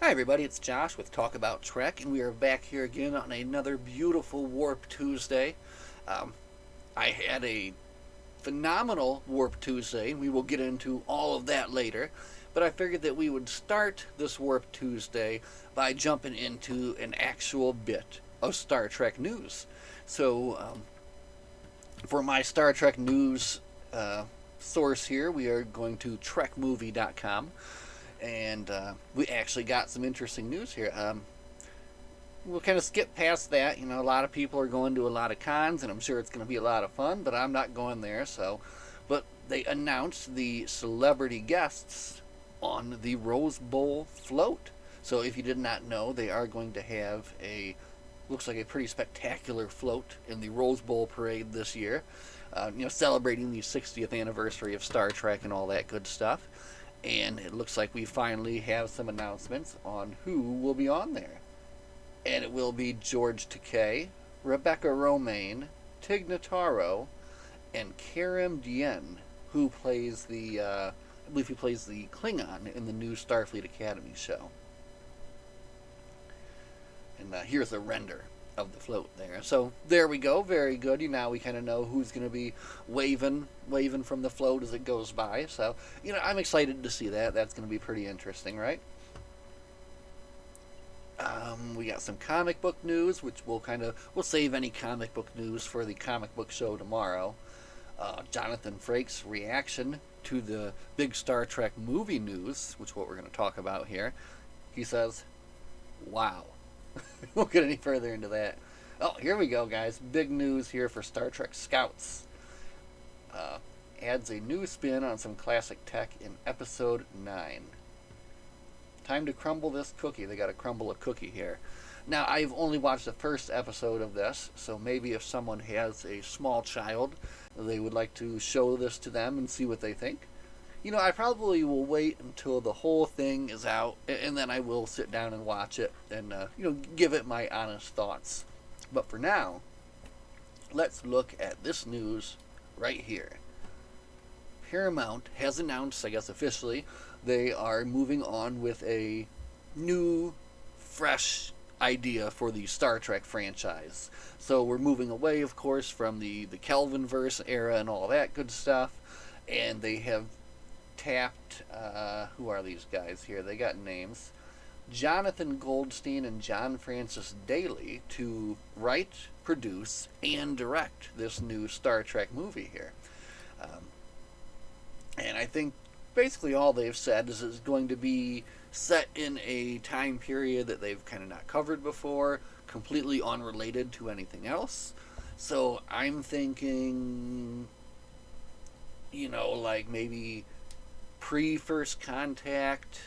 Hi, everybody, it's Josh with Talk About Trek, and we are back here again on another beautiful Warp Tuesday. Um, I had a phenomenal Warp Tuesday. We will get into all of that later, but I figured that we would start this Warp Tuesday by jumping into an actual bit of Star Trek news. So, for my Star Trek news source here, we are going to trekmovie.com. And we actually got some interesting news here. We'll kind of skip past that. You know, a lot of people are going to a lot of cons, and I'm sure it's going to be a lot of fun, but I'm not going there. But they announced the celebrity guests on the Rose Bowl float. So if you did not know, they are going to have looks like a pretty spectacular float in the Rose Bowl parade this year. Celebrating the 60th anniversary of Star Trek and all that good stuff. And it looks like we finally have some announcements on who will be on there. And it will be George Takei, Rebecca Romijn, Tig Notaro, and Karim Dien, who plays I believe he plays the Klingon in the new Starfleet Academy show. And here's a render of the float there. So there we go. Very good. Now we kind of know who's going to be waving from the float as it goes by. So, I'm excited to see that. That's going to be pretty interesting, right? We got some comic book news, which we'll save any comic book news for the comic book show tomorrow. Jonathan Frakes' reaction to the big Star Trek movie news, which is what we're going to talk about here. He says, "Wow." Won't get any further into that. Oh, here we go, guys. Big news here for Star Trek Scouts. Adds a new spin on some classic tech in Episode 9. Time to crumble this cookie. They got to crumble a cookie here. Now, I've only watched the first episode of this, so maybe if someone has a small child, they would like to show this to them and see what they think. I probably will wait until the whole thing is out, and then I will sit down and watch it and, give it my honest thoughts. But for now, let's look at this news right here. Paramount has announced, I guess officially, they are moving on with a new, fresh idea for the Star Trek franchise. So we're moving away, of course, from the Kelvinverse era and all that good stuff, and they have tapped, who are these guys here? They got names. Jonathan Goldstein and John Francis Daly to write, produce, and direct this new Star Trek movie here. And I think basically all they've said is it's going to be set in a time period that they've kind of not covered before, completely unrelated to anything else. So I'm thinking, like maybe pre-First Contact,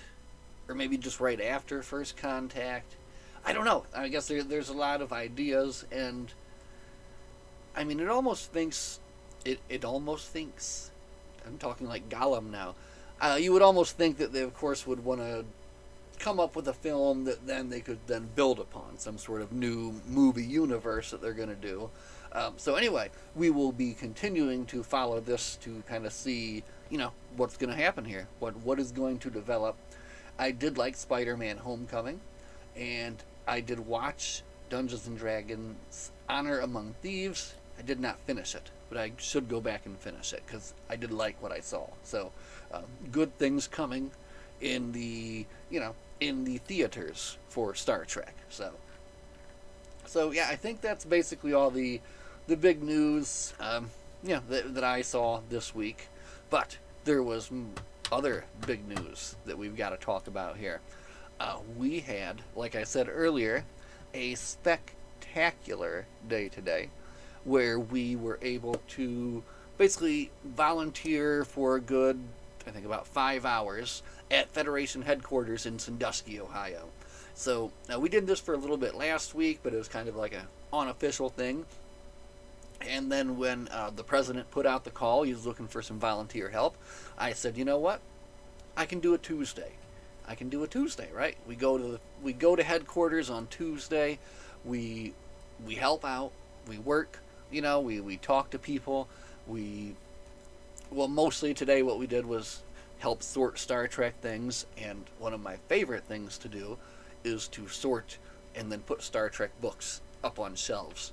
or maybe just right after First Contact. I don't know. I guess there's a lot of ideas, and I mean, it almost thinks. I'm talking like Gollum now. You would almost think that they, of course, would want to come up with a film that then they could then build upon, some sort of new movie universe that they're going to do. So anyway, we will be continuing to follow this to kind of see, what's going to happen here, what is going to develop. I did like Spider-Man: Homecoming, and I did watch Dungeons and Dragons: Honor Among Thieves. I did not finish it, but I should go back and finish it because I did like what I saw. So, good things coming in the theaters for Star Trek. So yeah, I think that's basically all the big news that I saw this week. But there was other big news that we've got to talk about here. We had, like I said earlier, a spectacular day today where we were able to basically volunteer for a good, I think, about 5 hours at Federation headquarters in Sandusky, Ohio. So we did this for a little bit last week, but it was kind of like an unofficial thing. And then when the president put out the call, he was looking for some volunteer help. I said, you know what? I can do a Tuesday. Right? We go to headquarters on Tuesday. We help out. We work. We talk to people. Mostly today what we did was help sort Star Trek things, and one of my favorite things to do is to sort and then put Star Trek books up on shelves.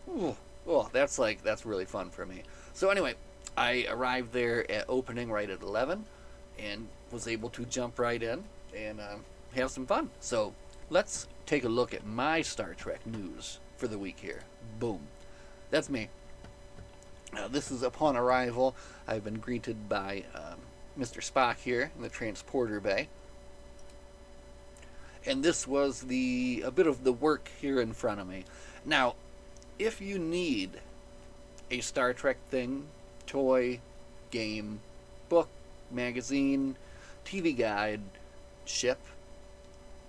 Ooh, oh, that's really fun for me. So anyway, I arrived there at opening right at 11, and was able to jump right in and have some fun. So let's take a look at my Star Trek news for the week here. Boom, that's me. Now, this is upon arrival. I've been greeted by Mr. Spock here in the transporter bay. And this was a bit of the work here in front of me. Now, if you need a Star Trek thing, toy, game, book, magazine, TV guide, ship,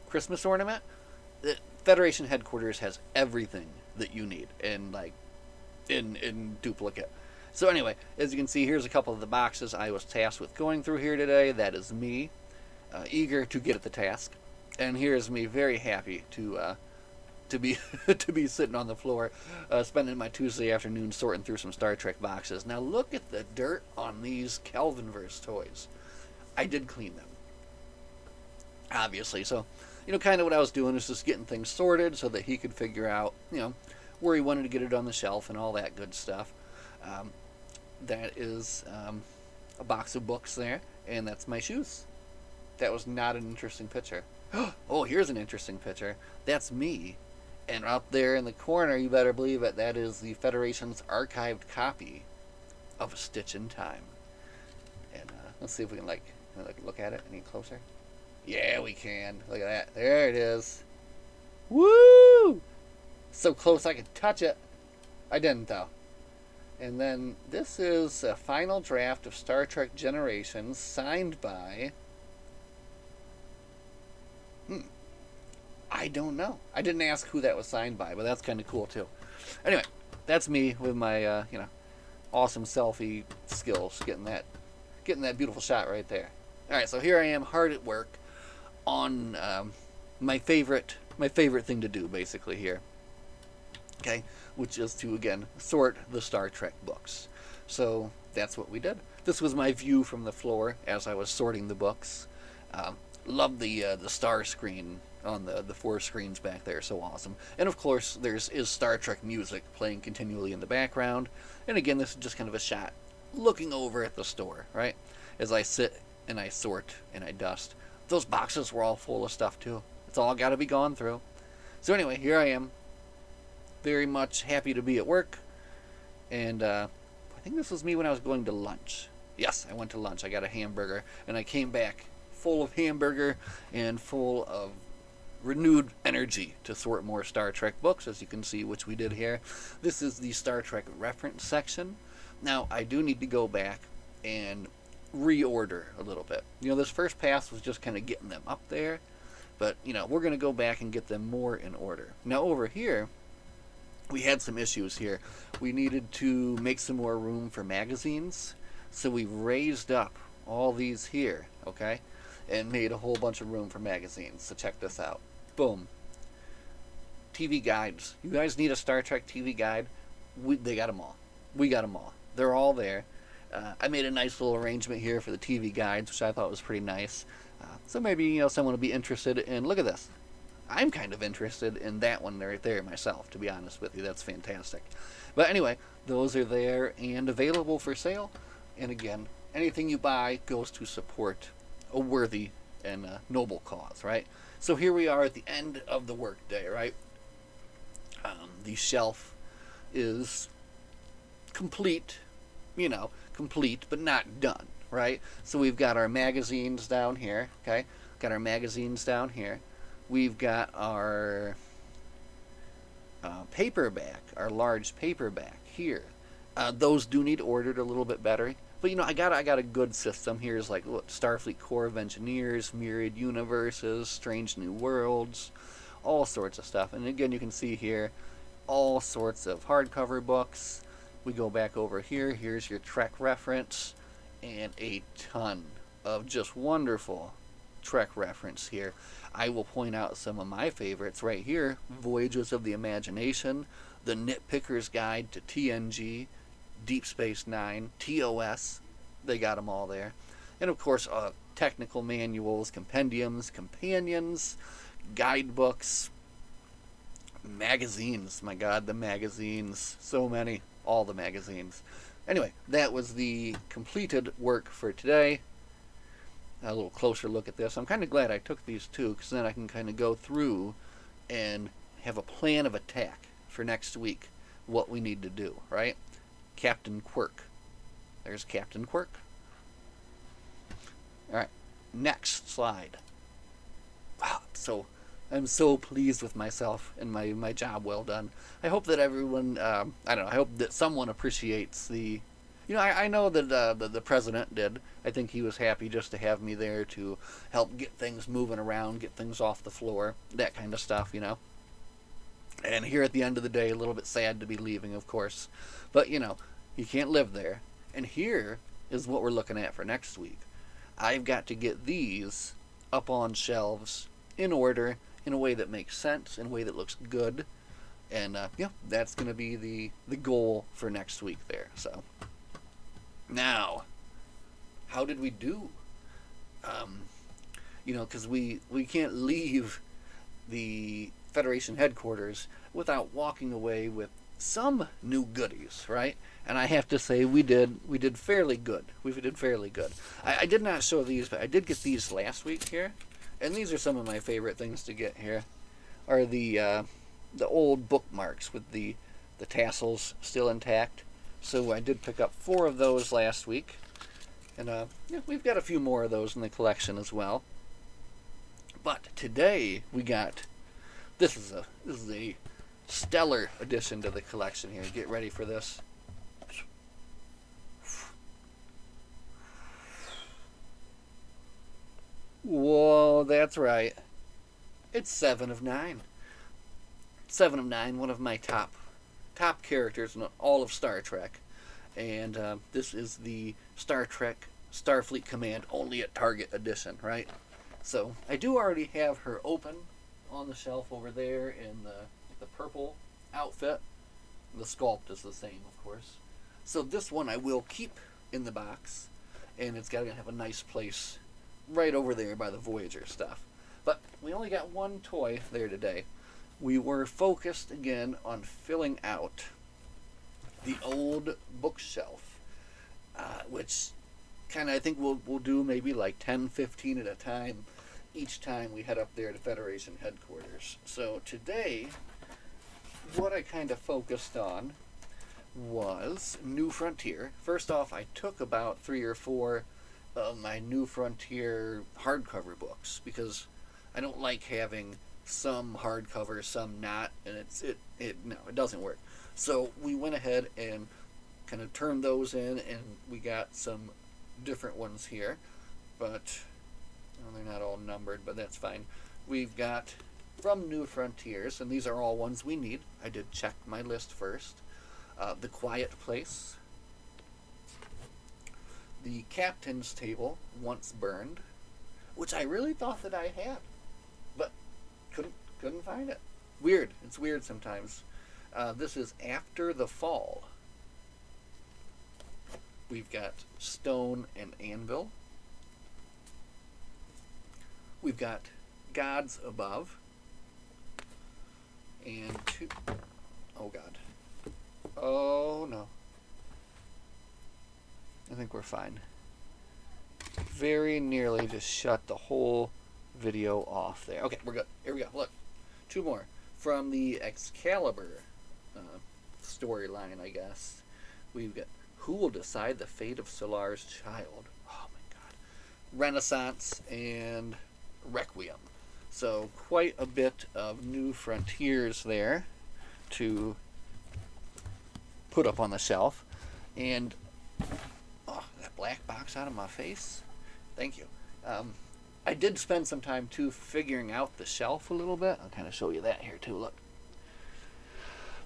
Christmas ornament, the Federation headquarters has everything that you need in duplicate. So anyway, as you can see, here's a couple of the boxes I was tasked with going through here today. That is me, eager to get at the task, and here's me very happy to be to be sitting on the floor, spending my Tuesday afternoon sorting through some Star Trek boxes. Now look at the dirt on these Kelvinverse toys. I did clean them, obviously. So, kind of what I was doing is just getting things sorted so that he could figure out, where he wanted to get it on the shelf and all that good stuff. That is a box of books there, and that's my shoes. That was not an interesting picture. Oh, here's an interesting picture. That's me. And up there in the corner, you better believe it, that is the Federation's archived copy of A Stitch in Time. And let's see if we can look at it any closer. Yeah, we can. Look at that. There it is. Woo! So close I could touch it. I didn't, though. And then this is a final draft of Star Trek Generations signed by... I don't know. I didn't ask who that was signed by, but that's kind of cool, too. Anyway, that's me with my, awesome selfie skills, getting that beautiful shot right there. All right, so here I am, hard at work on my favorite thing to do, basically, here. Okay, which is to, again, sort the Star Trek books. So that's what we did. This was my view from the floor as I was sorting the books. Love the star screen on the four screens back there, so awesome. And of course, is Star Trek music playing continually in the background. And again, this is just kind of a shot looking over at the store, right? As I sit and I sort and I dust. Those boxes were all full of stuff too. It's all got to be gone through. So anyway, here I am. Very much happy to be at work. And I think this was me when I was going to lunch. Yes, I went to lunch. I got a hamburger. And I came back full of hamburger and full of renewed energy to sort more Star Trek books, as you can see, which we did here. This is the Star Trek reference section. Now, I do need to go back and reorder a little bit. This first pass was just kind of getting them up there. But, we're going to go back and get them more in order. Now, over here, we had some issues here. We needed to make some more room for magazines. So we raised up all these here, okay? And made a whole bunch of room for magazines. So check this out. Boom. TV guides. You guys need a Star Trek TV guide? They got them all. We got them all. They're all there. I made a nice little arrangement here for the TV guides, which I thought was pretty nice. So maybe, someone will be interested in, look at this. I'm kind of interested in that one right there myself, to be honest with you. That's fantastic. But anyway, those are there and available for sale. And again, anything you buy goes to support a worthy and noble cause, right? So here we are at the end of the workday, right? The shelf is complete, complete, but not done, right? So we've got our magazines down here, okay? Got our magazines down here. We've got our paperback, our large paperback here. Those do need ordered a little bit better. But I got a good system. Here's like Starfleet Corps of Engineers, Myriad Universes, Strange New Worlds, all sorts of stuff. And again, you can see here all sorts of hardcover books. We go back over here. Here's your Trek reference and a ton of just wonderful Trek reference here. I will point out some of my favorites right here. Voyages of the Imagination, The Nitpicker's Guide to TNG, Deep Space Nine, TOS. They got them all there. And of course, technical manuals, compendiums, companions, guidebooks, magazines. My God, the magazines. So many. All the magazines. Anyway, that was the completed work for today. A little closer look at this. I'm kind of glad I took these two, because then I can kind of go through and have a plan of attack for next week. What we need to do, right? Captain Quirk. There's Captain Quirk. Alright, next slide. Wow, I'm so pleased with myself and my job well done. I hope that everyone, I don't know, I hope that someone appreciates the, I know that the president did. I think he was happy just to have me there to help get things moving around, get things off the floor, that kind of stuff, And here at the end of the day, a little bit sad to be leaving, of course. But, you can't live there. And here is what we're looking at for next week. I've got to get these up on shelves in order, in a way that makes sense, in a way that looks good. And, that's going to be the goal for next week there. So, now, how did we do? Because we can't leave the Federation headquarters without walking away with some new goodies, right? And I have to say we did fairly good. We did fairly good. I did not show these, but I did get these last week here, and these are some of my favorite things to get here. Are the old bookmarks with the tassels still intact. So I did pick up 4 of those last week, and we've got a few more of those in the collection as well. But today we got. This is a stellar addition to the collection here. Get ready for this. Whoa, that's right. It's 7 of 9. 7 of 9, one of my top characters in all of Star Trek. And this is the Star Trek Starfleet Command Only at Target edition, right? So I do already have her open on the shelf over there in the purple outfit. The sculpt is the same, of course. So this one I will keep in the box, and it's got to have a nice place right over there by the Voyager stuff. But we only got one toy there today. We were focused again on filling out the old bookshelf, which kind of I think we'll do maybe like 10, 15 at a time each time we head up there to Federation headquarters. So today, what I kind of focused on was New Frontier. First off, I took about 3 or 4 of my New Frontier hardcover books, because I don't like having some hardcover, some not, and it doesn't work. So we went ahead and kind of turned those in, and we got some different ones here, but they're not all numbered, but that's fine. We've got from New Frontiers, and these are all ones we need. I did check my list first. The Quiet Place, the Captain's Table, Once Burned, which I really thought that I had, but couldn't find it. Weird. It's weird sometimes. This is After the Fall. We've got Stone and Anvil. We've got Gods Above. And oh God. Oh no. I think we're fine. Very nearly just shut the whole video off there. Okay, we're good. Here we go. Look. 2 more. From the Excalibur storyline, I guess. We've got Who Will Decide the Fate of Solar's Child? Oh my God. Renaissance and Requiem. So quite a bit of New Frontiers there to put up on the shelf. And that black box out of my face. Thank you. I did spend some time too figuring out the shelf a little bit. I'll kind of show you that here too. Look.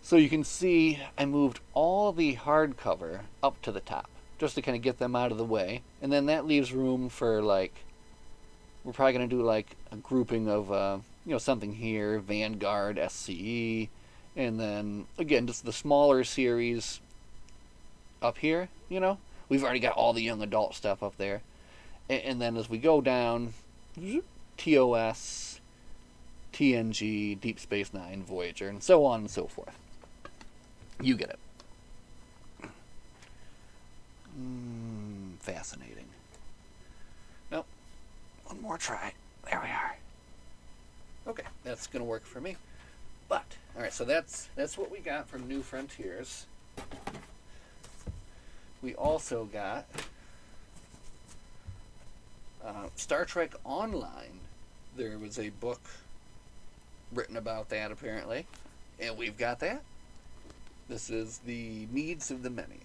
So you can see I moved all the hardcover up to the top just to kind of get them out of the way. And then that leaves room for we're probably going to do a grouping of, something here, Vanguard, SCE, and then, again, just the smaller series up here, We've already got all the young adult stuff up there. And then as we go down, TOS, TNG, Deep Space Nine, Voyager, and so on and so forth. You get it. Fascinating. Nope. One more try. There we are. Okay, that's going to work for me. But, alright, so that's what we got from New Frontiers. We also got Star Trek Online. There was a book written about that, apparently. And we've got that. This is The Needs of the Many.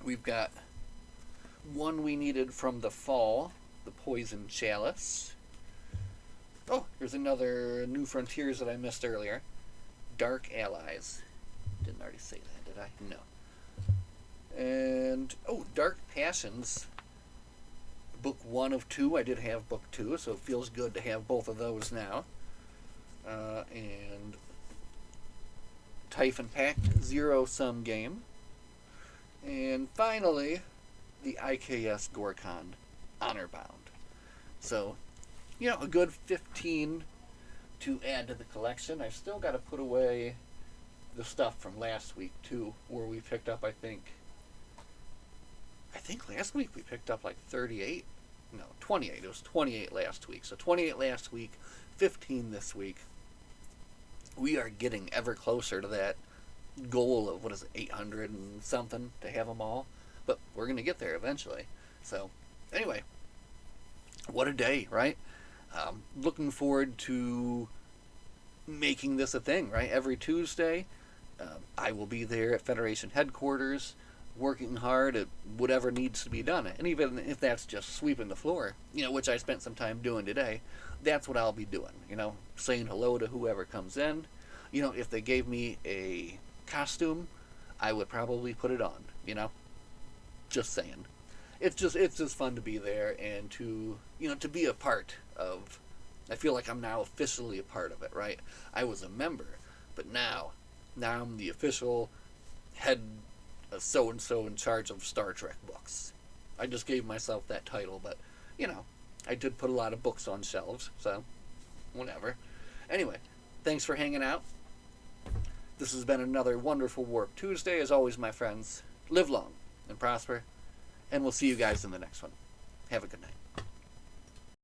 We've got one we needed from the fall, The Poison Chalice. Oh, here's another New Frontiers that I missed earlier. Dark Allies. Didn't already say that, did I? No. And, Dark Passions. Book 1 of 2. I did have book 2, so it feels good to have both of those now. And Typhon Pact Zero Sum Game. And finally, the IKS Gorkon Honorbound. So, a good 15 to add to the collection. I've still got to put away the stuff from last week, too, where we picked up, I think last week we picked up like 38. No, 28. It was 28 last week. So 28 last week, 15 this week. We are getting ever closer to that goal of, 800 and something to have them all. But we're going to get there eventually. So, anyway, what a day, right? Looking forward to making this a thing, right? Every Tuesday, I will be there at Federation headquarters, working hard at whatever needs to be done. And even if that's just sweeping the floor, which I spent some time doing today, that's what I'll be doing, saying hello to whoever comes in. If they gave me a costume, I would probably put it on, just saying. It's just fun to be there and to be a part of. I feel like I'm now officially a part of it, right? I was a member, but now I'm the official head so-and-so in charge of Star Trek books. I just gave myself that title, but, I did put a lot of books on shelves, so whatever. Anyway, thanks for hanging out. This has been another wonderful Warp Tuesday. As always, my friends, live long and prosper, and we'll see you guys in the next one. Have a good night.